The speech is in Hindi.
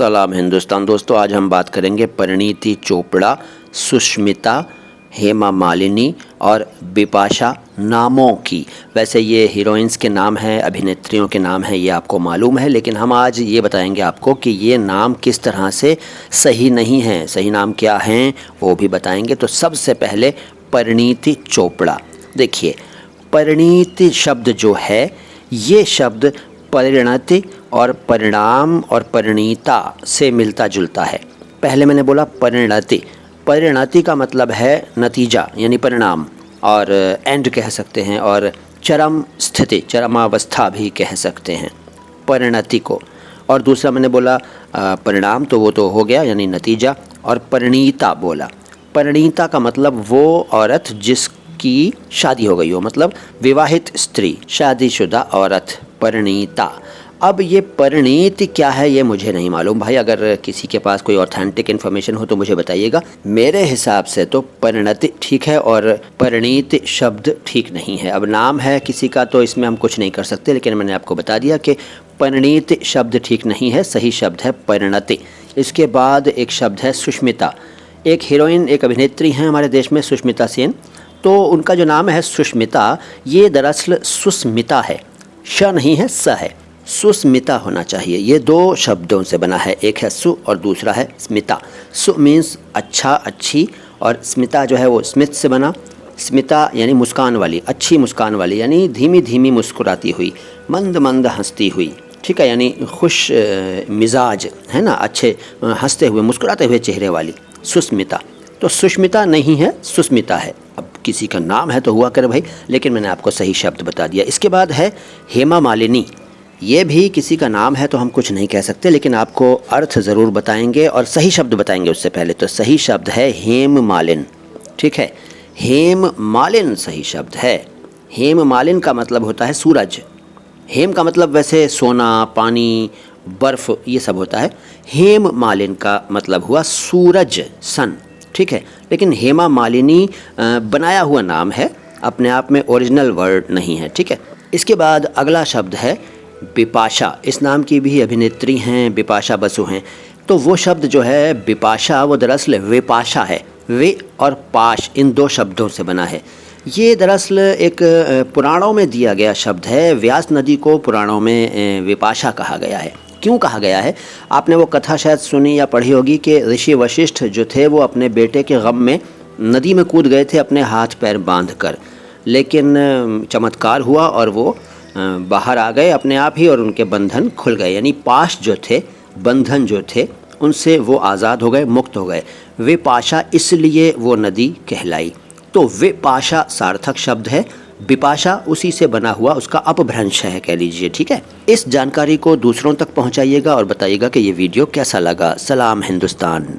सलाम हिंदुस्तान। दोस्तों आज हम बात करेंगे परिणीति चोपड़ा, सुष्मिता, हेमा मालिनी और बिपाशा नामों की। वैसे ये हीरोइंस के नाम हैं, अभिनेत्रियों के नाम हैं, ये आपको मालूम है, लेकिन हम आज ये बताएंगे आपको कि ये नाम किस तरह से सही नहीं हैं। सही नाम क्या हैं वो भी बताएंगे। तो सबसे पहले परिणीति चोपड़ा। देखिए, परिणीति शब्द जो है ये शब्द परिणति और परिणाम और परिणीता से मिलता जुलता है। पहले मैंने बोला परिणति। परिणति का मतलब है नतीजा यानी परिणाम, और एंड कह सकते हैं, और चरम स्थिति, चरमावस्था भी कह सकते हैं परिणति को। और दूसरा मैंने बोला परिणाम, तो वो तो हो गया यानी नतीजा। और परिणीता बोला, परिणीता का मतलब वो औरत जिसकी शादी हो गई हो, मतलब विवाहित स्त्री, शादीशुदा औरत, परिणीता। अब ये परिणीति क्या है ये मुझे नहीं मालूम भाई, अगर किसी के पास कोई ऑथेंटिक इन्फॉर्मेशन हो तो मुझे बताइएगा। मेरे हिसाब से तो परिणति ठीक है और परिणीति शब्द ठीक नहीं है। अब नाम है किसी का तो इसमें हम कुछ नहीं कर सकते, लेकिन मैंने आपको बता दिया कि परिणीति शब्द ठीक नहीं है, सही शब्द है परिणति। इसके बाद एक शब्द है सुष्मिता। एक हीरोइन, एक अभिनेत्री हैं हमारे देश में, सुष्मिता सेन। तो उनका जो नाम है सुष्मिता, ये दरअसल सुस्मिता है, श नहीं है, स है। सुस्मिता होना चाहिए। ये दो शब्दों से बना है, एक है सु और दूसरा है स्मिता। सु मीन्स अच्छा, अच्छी, और स्मिता जो है वो स्मित से बना। स्मिता यानी मुस्कान वाली, अच्छी मुस्कान वाली, यानी धीमी धीमी मुस्कुराती हुई, मंद मंद हंसती हुई, ठीक है, यानी खुश मिजाज है ना, अच्छे हंसते हुए मुस्कुराते हुए चेहरे वाली, सुस्मिता। तो सुष्मिता नहीं है, सुस्मिता है। अब किसी का नाम है तो हुआ करे भाई, लेकिन मैंने आपको सही शब्द बता दिया। इसके बाद है हेमा मालिनी। ये भी किसी का नाम है तो हम कुछ नहीं कह सकते, लेकिन आपको अर्थ ज़रूर बताएंगे और सही शब्द बताएंगे उससे पहले। तो सही शब्द है हेम मालिन, ठीक है, हेम मालिन सही शब्द है। हेम मालिन का मतलब होता है सूरज। हेम का मतलब वैसे सोना, पानी, बर्फ़, ये सब होता है। हेम मालिन का मतलब हुआ सूरज, सन, ठीक है। लेकिन हेमा मालिनी बनाया हुआ नाम है, अपने आप में ओरिजिनल वर्ड नहीं है, ठीक है। इसके बाद अगला शब्द है बिपाशा। इस नाम की भी अभिनेत्री हैं, बिपाशा बसु हैं। तो वो शब्द जो है बिपाशा, वो दरअसल विपाशा है। वे और पाश, इन दो शब्दों से बना है। ये दरअसल एक पुराणों में दिया गया शब्द है। व्यास नदी को पुराणों में विपाशा कहा गया है। क्यों कहा गया है? आपने वो कथा शायद सुनी या पढ़ी होगी कि ऋषि वशिष्ठ जो थे वो अपने बेटे के गम में नदी में कूद गए थे अपने हाथ पैर बांध कर, लेकिन चमत्कार हुआ और वो बाहर आ गए अपने आप ही, और उनके बंधन खुल गए, यानी पाश जो थे, बंधन जो थे, उनसे वो आज़ाद हो गए, मुक्त हो गए। विपाशा इसलिए वो नदी कहलाई। तो विपाशा सार्थक शब्द है, बिपाशा उसी से बना हुआ उसका अपभ्रंश है, कह लीजिए, ठीक है। इस जानकारी को दूसरों तक पहुंचाइएगा और बताइएगा कि ये वीडियो कैसा लगा। सलाम हिंदुस्तान।